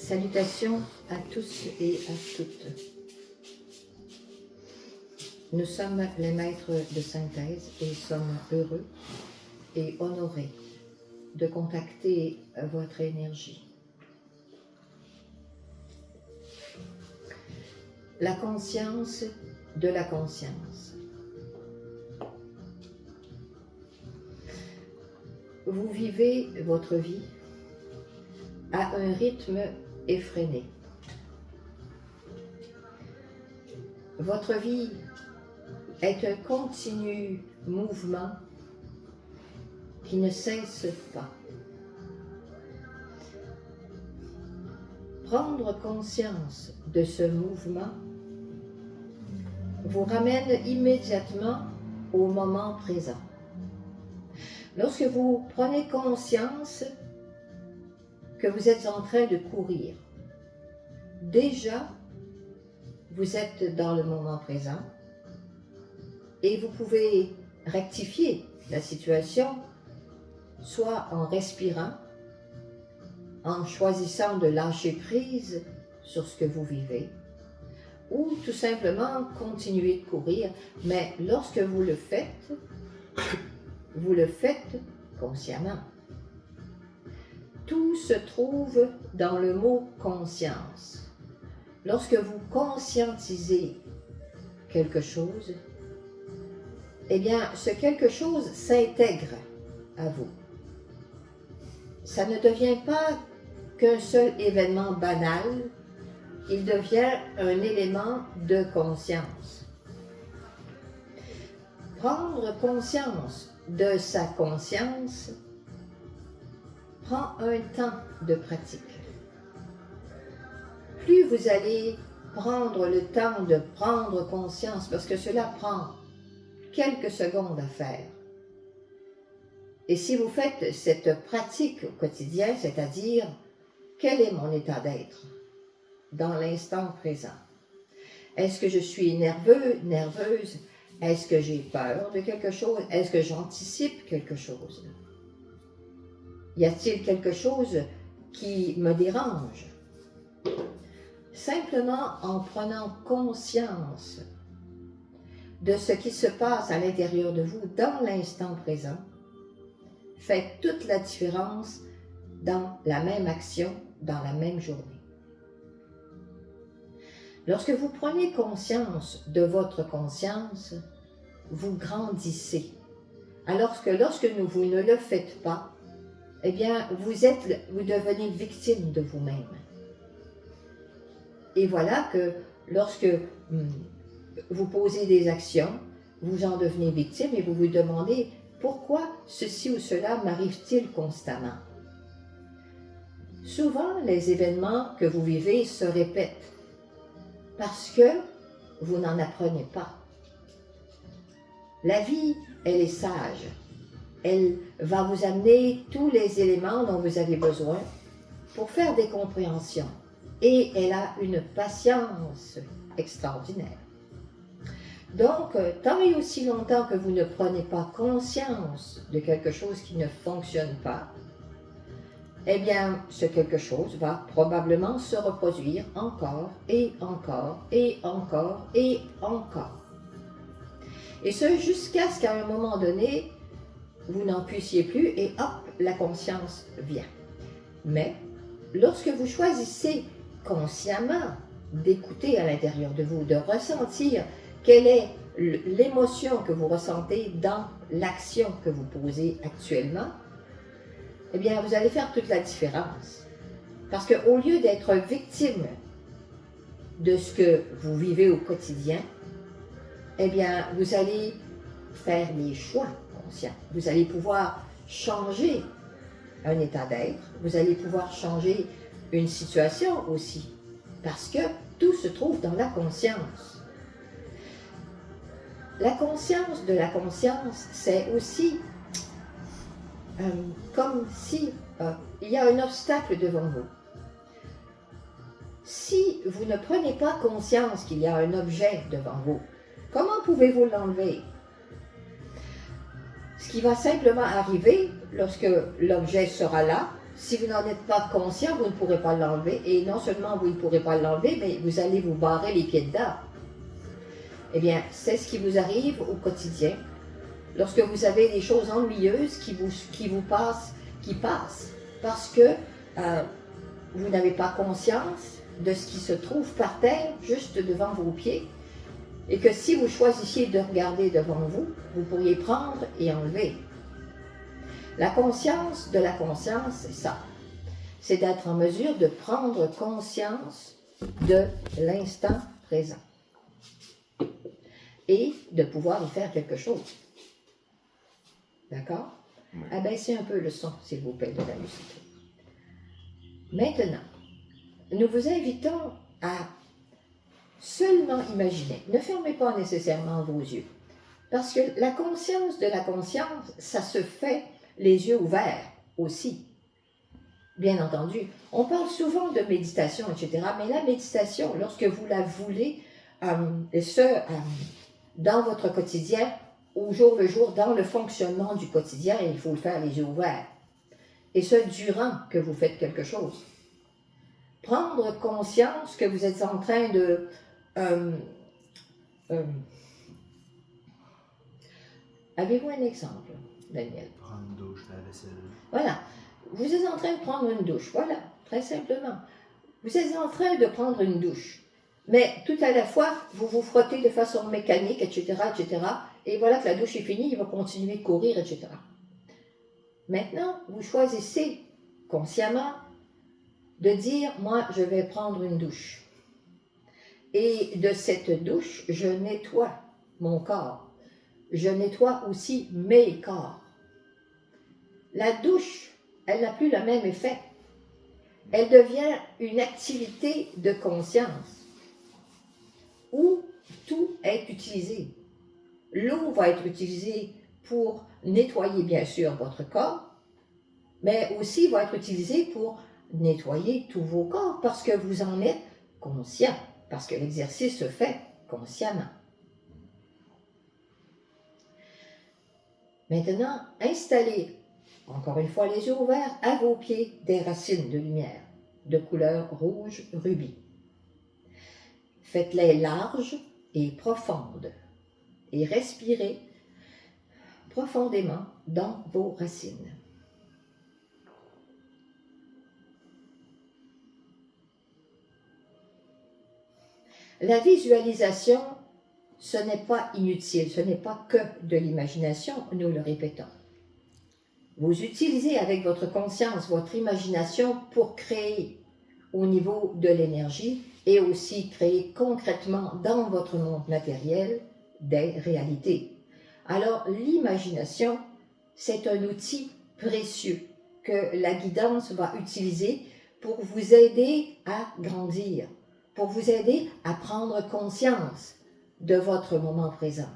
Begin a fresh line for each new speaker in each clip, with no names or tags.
Salutations à tous et à toutes. Nous sommes les maîtres de synthèse et sommes heureux et honorés de contacter votre énergie. La conscience de la conscience. Vous vivez votre vie à un rythme effréné. Votre vie est un continu mouvement qui ne cesse pas. Prendre conscience de ce mouvement vous ramène immédiatement au moment présent. Lorsque vous prenez conscience que vous êtes en train de courir, déjà, vous êtes dans le moment présent et vous pouvez rectifier la situation, soit en respirant, en choisissant de lâcher prise sur ce que vous vivez, ou tout simplement continuer de courir, mais lorsque vous le faites consciemment. Tout se trouve dans le mot conscience. Lorsque vous conscientisez quelque chose, eh bien, ce quelque chose s'intègre à vous. Ça ne devient pas qu'un seul événement banal, il devient un élément de conscience. Prendre conscience de sa conscience prend un temps de pratique. Plus vous allez prendre le temps de prendre conscience, parce que cela prend quelques secondes à faire. Et si vous faites cette pratique au quotidien, c'est-à-dire, quel est mon état d'être dans l'instant présent? Est-ce que je suis nerveux, nerveuse? Est-ce que j'ai peur de quelque chose? Est-ce que j'anticipe quelque chose? Y a-t-il quelque chose qui me dérange? Simplement en prenant conscience de ce qui se passe à l'intérieur de vous dans l'instant présent, fait toute la différence dans la même action, dans la même journée. Lorsque vous prenez conscience de votre conscience, vous grandissez. Alors que lorsque vous ne le faites pas, eh bien, vous devenez victime de vous-même. Et voilà que lorsque vous posez des actions, vous en devenez victime et vous vous demandez pourquoi ceci ou cela m'arrive-t-il constamment? Souvent, les événements que vous vivez se répètent parce que vous n'en apprenez pas. La vie, elle est sage. Elle va vous amener tous les éléments dont vous avez besoin pour faire des compréhensions. Et elle a une patience extraordinaire. Donc, tant et aussi longtemps que vous ne prenez pas conscience de quelque chose qui ne fonctionne pas, eh bien, ce quelque chose va probablement se reproduire encore et encore et encore et encore. Et ce, jusqu'à ce qu'à un moment donné, vous n'en puissiez plus et hop, la conscience vient. Mais, lorsque vous choisissez consciemment d'écouter à l'intérieur de vous, de ressentir quelle est l'émotion que vous ressentez dans l'action que vous posez actuellement, eh bien, vous allez faire toute la différence. Parce qu'au lieu d'être victime de ce que vous vivez au quotidien, eh bien, vous allez faire des choix conscients. Vous allez pouvoir changer un état d'être, vous allez pouvoir changer une situation aussi, parce que tout se trouve dans la conscience. La conscience de la conscience, c'est aussi comme si il y a un obstacle devant vous. Si vous ne prenez pas conscience qu'il y a un objet devant vous, comment pouvez-vous l'enlever? Ce qui va simplement arriver lorsque l'objet sera là, si vous n'en êtes pas conscient, vous ne pourrez pas l'enlever. Et non seulement vous ne pourrez pas l'enlever, mais vous allez vous barrer les pieds dedans. Eh bien, c'est ce qui vous arrive au quotidien. Lorsque vous avez des choses ennuyeuses qui passent, parce que vous n'avez pas conscience de ce qui se trouve par terre, juste devant vos pieds, et que si vous choisissiez de regarder devant vous, vous pourriez prendre et enlever. La conscience de la conscience, c'est ça. C'est d'être en mesure de prendre conscience de l'instant présent et de pouvoir y faire quelque chose. D'accord? Oui. Abaissez un peu le son, s'il vous plaît, de la musique. Maintenant, nous vous invitons à seulement imaginer. Ne fermez pas nécessairement vos yeux. Parce que la conscience de la conscience, ça se fait les yeux ouverts aussi. Bien entendu, on parle souvent de méditation, etc. Mais la méditation, lorsque vous la voulez, dans votre quotidien, au jour le jour, dans le fonctionnement du quotidien, il faut le faire les yeux ouverts. Et ce, durant que vous faites quelque chose. Prendre conscience que vous êtes en train de... Avez-vous un exemple, Daniel?
Prendre une douche, la vaisselle.
Voilà. Vous êtes en train de prendre une douche, voilà, très simplement. Vous êtes en train de prendre une douche, mais tout à la fois, vous vous frottez de façon mécanique, etc., etc., et voilà que la douche est finie, il va continuer de courir, etc. Maintenant, vous choisissez consciemment de dire, moi, je vais prendre une douche. Et de cette douche, je nettoie mon corps. Je nettoie aussi mes corps. La douche, elle n'a plus le même effet. Elle devient une activité de conscience où tout est utilisé. L'eau va être utilisée pour nettoyer bien sûr votre corps, mais aussi va être utilisée pour nettoyer tous vos corps parce que vous en êtes conscient, parce que l'exercice se fait consciemment. Maintenant, installez, encore une fois les yeux ouverts, à vos pieds des racines de lumière de couleur rouge rubis. Faites-les larges et profondes et respirez profondément dans vos racines. La visualisation, ce n'est pas inutile, ce n'est pas que de l'imagination, nous le répétons. Vous utilisez avec votre conscience, votre imagination pour créer au niveau de l'énergie et aussi créer concrètement dans votre monde matériel des réalités. Alors l'imagination, c'est un outil précieux que la guidance va utiliser pour vous aider à grandir, pour vous aider à prendre conscience de votre moment présent.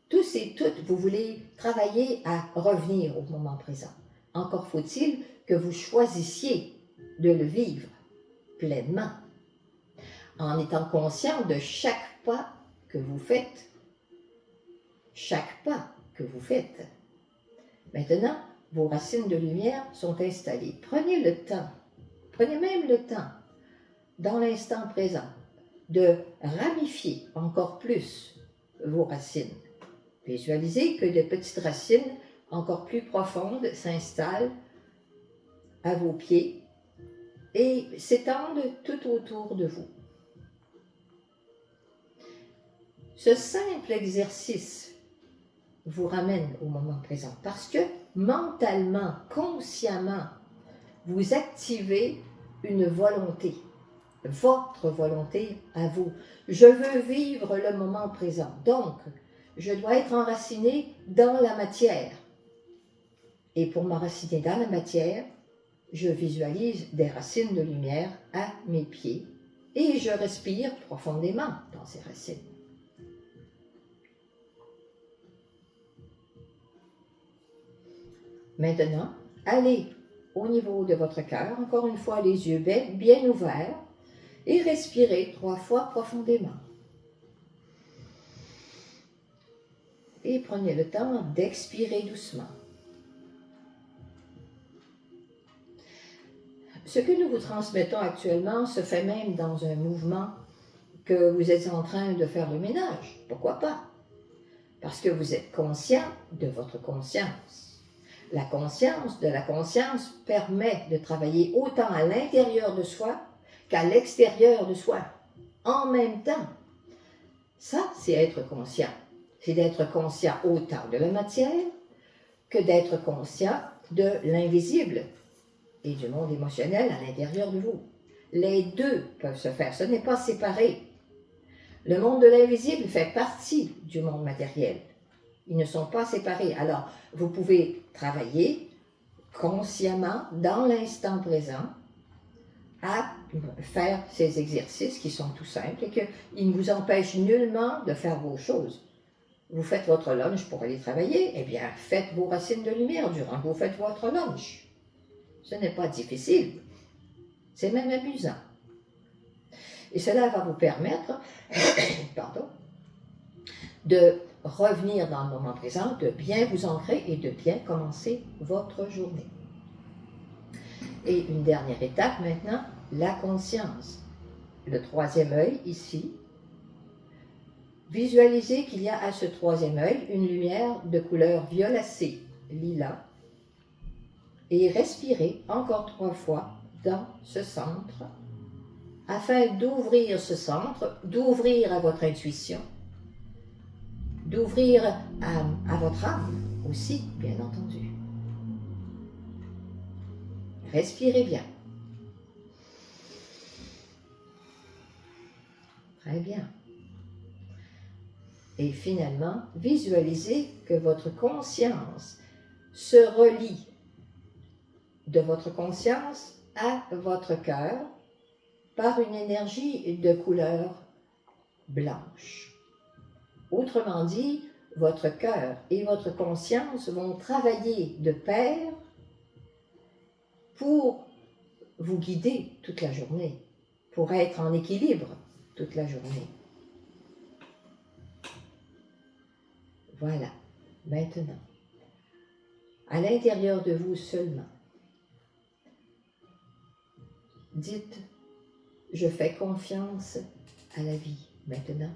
Tous et toutes, vous voulez travailler à revenir au moment présent. Encore faut-il que vous choisissiez de le vivre pleinement, en étant conscient de chaque pas que vous faites. Chaque pas que vous faites. Maintenant, vos racines de lumière sont installées. Prenez le temps, prenez même le temps, dans l'instant présent, de ramifier encore plus vos racines. Visualisez que de petites racines encore plus profondes s'installent à vos pieds et s'étendent tout autour de vous. Ce simple exercice vous ramène au moment présent parce que mentalement, consciemment, vous activez une volonté, votre volonté à vous. Je veux vivre le moment présent, donc je dois être enraciné dans la matière. Et pour m'enraciner dans la matière, je visualise des racines de lumière à mes pieds et je respire profondément dans ces racines. Maintenant, allez au niveau de votre cœur, encore une fois les yeux bien ouverts et respirez 3 fois profondément. Et prenez le temps d'expirer doucement. Ce que nous vous transmettons actuellement se fait même dans un mouvement que vous êtes en train de faire le ménage. Pourquoi pas? Parce que vous êtes conscient de votre conscience. La conscience de la conscience permet de travailler autant à l'intérieur de soi qu'à l'extérieur de soi, en même temps. Ça, c'est être conscient. C'est d'être conscient autant de la matière que d'être conscient de l'invisible et du monde émotionnel à l'intérieur de vous. Les deux peuvent se faire, ce n'est pas séparé. Le monde de l'invisible fait partie du monde matériel. Ils ne sont pas séparés. Alors, vous pouvez travailler consciemment, dans l'instant présent, à faire ces exercices qui sont tout simples et qu'ils ne vous empêchent nullement de faire vos choses. Vous faites votre lunch pour aller travailler, eh bien, faites vos racines de lumière durant que vous faites votre lunch. Ce n'est pas difficile, c'est même amusant. Et cela va vous permettre de revenir dans le moment présent, de bien vous ancrer et de bien commencer votre journée. Et une dernière étape maintenant, la conscience. Le troisième œil ici. Visualisez qu'il y a à ce troisième œil une lumière de couleur violacée, lilas, et respirez encore 3 fois dans ce centre afin d'ouvrir ce centre, d'ouvrir à votre intuition, d'ouvrir à votre âme aussi, bien entendu. Respirez bien. Très bien. Et finalement, visualisez que votre conscience se relie de votre conscience à votre cœur par une énergie de couleur blanche. Autrement dit, votre cœur et votre conscience vont travailler de pair pour vous guider toute la journée, pour être en équilibre toute la journée. Voilà, maintenant, à l'intérieur de vous seulement, dites, je fais confiance à la vie maintenant.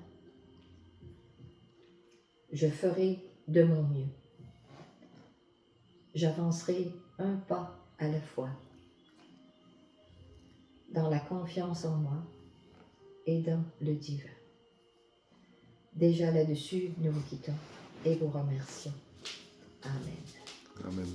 Je ferai de mon mieux. J'avancerai un pas à la fois, dans la confiance en moi et dans le divin. Déjà là-dessus, nous vous quittons et vous remercions. Amen.
Amen.